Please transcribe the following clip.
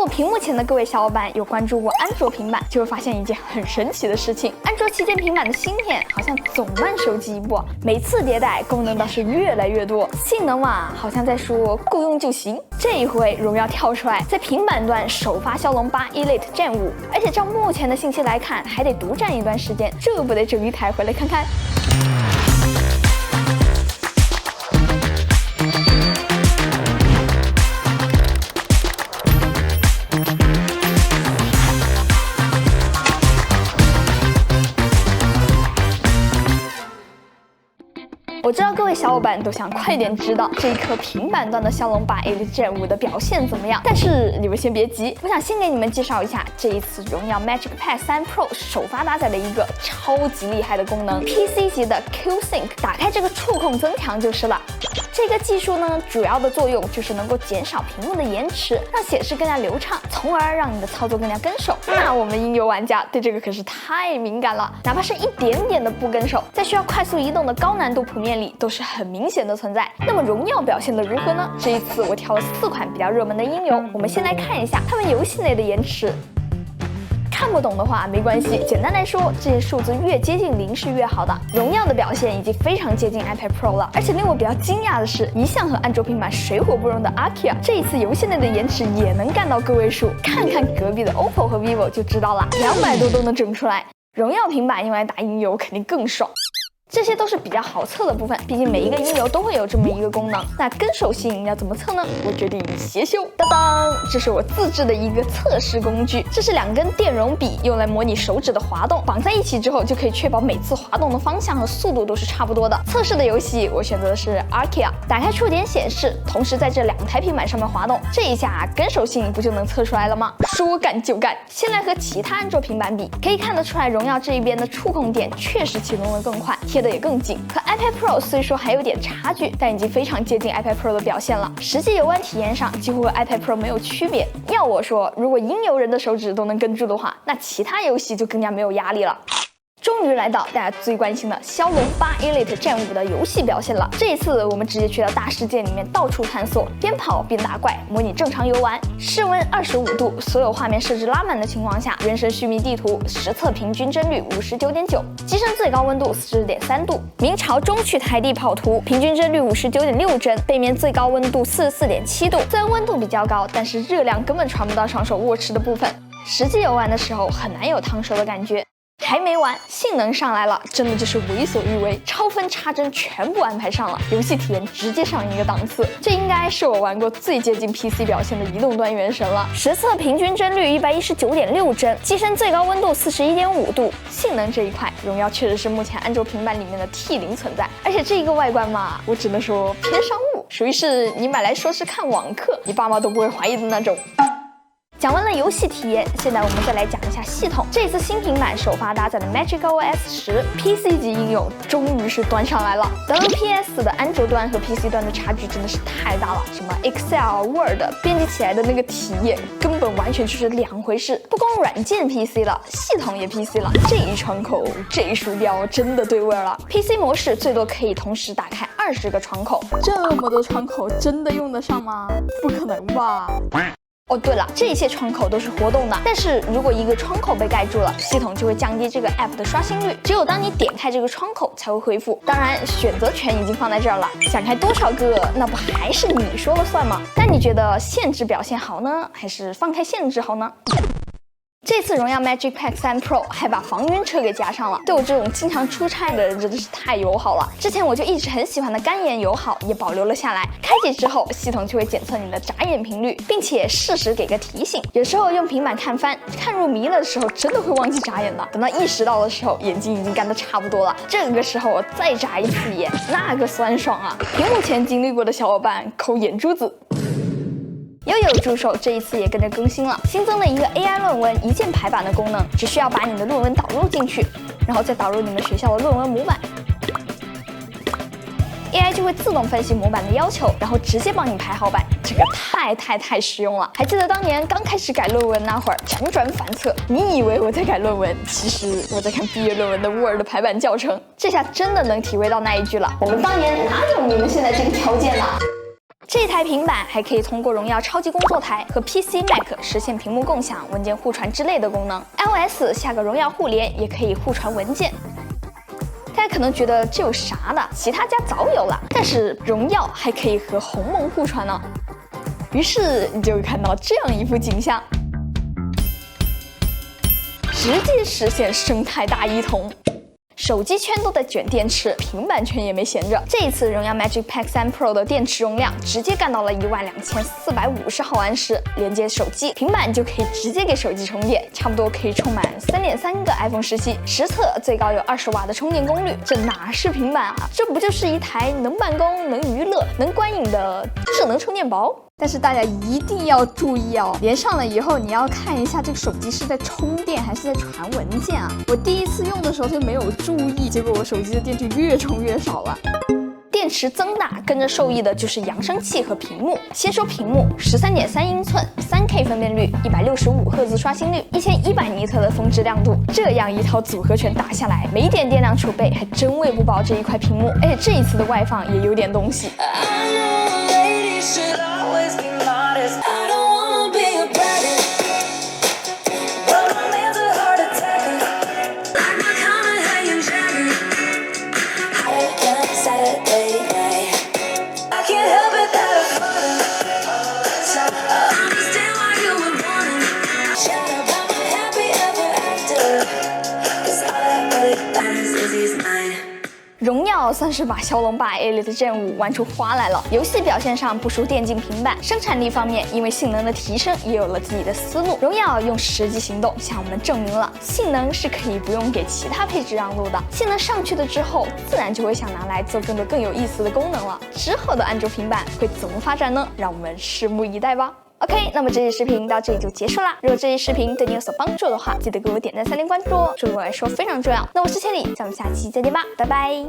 果屏幕前的各位小伙伴有关注过安卓平板，就会发现一件很神奇的事情：安卓旗舰平板的芯片好像总慢手机一步，每次迭代功能倒是越来越多，性能嘛好像在说够用就行。这一回荣耀跳出来，在平板端首发骁龙8 Elite Gen 5，而且照目前的信息来看，还得独占一段时间，这不得整一台回来看看？我知道各位小伙伴都想快点知道这一颗平板端的骁龙8 Elite Gen 5的表现怎么样，但是你们先别急，我想先给你们介绍一下这一次荣耀 Magic Pad 3 Pro 首发搭载的一个超级厉害的功能 ，PC 级的 Q Sync， 打开这个触控增强就是了。这个技术呢，主要的作用就是能够减少屏幕的延迟，让显示更加流畅，从而让你的操作更加跟手。那我们音游玩家对这个可是太敏感了，哪怕是一点点的不跟手，在需要快速移动的高难度谱面里都是很明显的存在。那么荣耀表现的如何呢？这一次我挑了4款比较热门的音游，我们先来看一下它们游戏内的延迟。看不懂的话没关系，简单来说，这些数字越接近0是越好的。荣耀的表现已经非常接近 iPad Pro 了，而且令我比较惊讶的是，一向和安卓平板水火不容的 Akia， 这一次游戏内的延迟也能干到个位数，看看隔壁的 OPPO 和 vivo 就知道了，200多都能整出来。荣耀平板用来打音游肯定更爽。这些都是比较好测的部分，毕竟每一个音游都会有这么一个功能。那跟手性要怎么测呢？我决定斜修。当当，这是我自制的一个测试工具，这是2根电容笔，用来模拟手指的滑动，绑在一起之后就可以确保每次滑动的方向和速度都是差不多的。测试的游戏我选择的是 Akia， 打开触点显示，同时在这2台平板上面滑动，这一下跟手性不就能测出来了吗？说干就干。先来和其他安卓平板比，可以看得出来荣耀这一边的触控点确实启动的更快，贴的也更紧。和 iPad Pro 虽说还有点差距，但已经非常接近 iPad Pro 的表现了。实际游玩体验上几乎和 iPad Pro 没有区别。要我说，如果音游人的手指都能跟住的话，那其他游戏就更加没有压力了。终于来到大家最关心的骁龙8 Elite Gen 5的游戏表现了。这一次我们直接去到大世界里面到处探索，边跑边打怪，模拟正常游玩。室温25度，所有画面设置拉满的情况下，原神续命地图实测平均帧率 59.9， 机身最高温度 40.3度。明朝中去台地跑图，平均帧率 59.6帧，背面最高温度 44.7度。虽然温度比较高，但是热量根本传不到双手握持的部分，实际游玩的时候很难有烫手的感觉。还没完，性能上来了，真的就是为所欲为，超分插帧全部安排上了，游戏体验直接上一个档次。这应该是我玩过最接近 PC 表现的移动端原神了。实测平均帧率 119.6帧，机身最高温度 41.5度。性能这一块，荣耀确实是目前安卓平板里面的 T0存在，而且这一个外观嘛，我只能说偏商务，属于是你买来说是看网课，你爸妈都不会怀疑的那种。讲完了游戏体验，现在我们再来讲一下系统。这次新平板首发搭载的 Magic OS 10 PC 级应用终于是端上来了。WPS 的安卓端和 PC 端的差距真的是太大了，什么 Excel、Word 编辑起来的那个体验根本完全就是2回事。不光软件 PC 了，系统也 PC 了。这一窗口，这一鼠标真的对味了。PC 模式最多可以同时打开20个窗口，这么多窗口真的用得上吗？不可能吧。哦，对了，这些窗口都是活动的，但是如果一个窗口被盖住了，系统就会降低这个 app 的刷新率，只有当你点开这个窗口才会恢复。当然，选择权已经放在这儿了，想开多少个，那不还是你说了算吗？那你觉得限制表现好呢，还是放开限制好呢？这次荣耀 Magic Pad 3 Pro 还把防晕车给加上了，对我这种经常出差的人真的是太友好了。之前我就一直很喜欢的干眼友好也保留了下来，开启之后系统就会检测你的眨眼频率，并且适时给个提醒。有时候用平板看番看入迷了的时候，真的会忘记眨眼的，等到意识到的时候，眼睛已经干得差不多了，这个时候我再眨一次眼，那个酸爽啊！屏幕前经历过的小伙伴抠眼珠子。悠悠助手这一次也跟着更新了，新增了一个 AI 论文一键排版的功能，只需要把你的论文导入进去，然后再导入你们学校的论文模板。AI 就会自动分析模板的要求，然后直接帮你排好版，这个太实用了。还记得当年刚开始改论文那会儿，辗转反侧，你以为我在改论文，其实我在看毕业论文的 Word 排版教程。这下真的能体会到那一句了，我们当年哪有你们现在这个条件呢？这台平板还可以通过荣耀超级工作台和 PC、Mac 实现屏幕共享、文件互传之类的功能。iOS 下个荣耀互联也可以互传文件。大家可能觉得这有啥的？其他家早有了，但是荣耀还可以和鸿蒙互传呢。于是你就会看到这样一幅景象，直接实现生态大一统。手机圈都在卷电池，平板圈也没闲着。这一次荣耀 Magic Pack 3 Pro 的电池容量直接干到了12450毫安时，连接手机、平板就可以直接给手机充电，差不多可以充满3.3个 iPhone 17，实测最高有20瓦的充电功率。这哪是平板啊，这不就是一台能办公、能娱乐、能观影的智能充电宝？但是大家一定要注意哦，连上了以后你要看一下这个手机是在充电还是在传文件啊。我第一次用的时候就没有注意，结果我手机的电就越充越少了。电池增大跟着受益的就是扬声器和屏幕。先说屏幕，13.3英寸，3K 分辨率，165赫兹刷新率，1100尼特的峰值亮度，这样一套组合拳打下来，没点电量储备还真喂不饱这一块屏幕。而且这一次的外放也有点东西。荣耀算是把骁龙8 Elite Gen 5玩出花来了，游戏表现上不输电竞平板，生产力方面因为性能的提升也有了自己的思路。荣耀用实际行动向我们证明了性能是可以不用给其他配置让路的，性能上去了之后，自然就会想拿来做更多更有意思的功能了。之后的安卓平板会怎么发展呢？让我们拭目以待吧。OK， 那么这期视频到这里就结束啦。如果这期视频对你有所帮助的话，记得给我点赞、3连关注哦，对我来说非常重要。那我是千里，咱们下期再见吧，拜拜。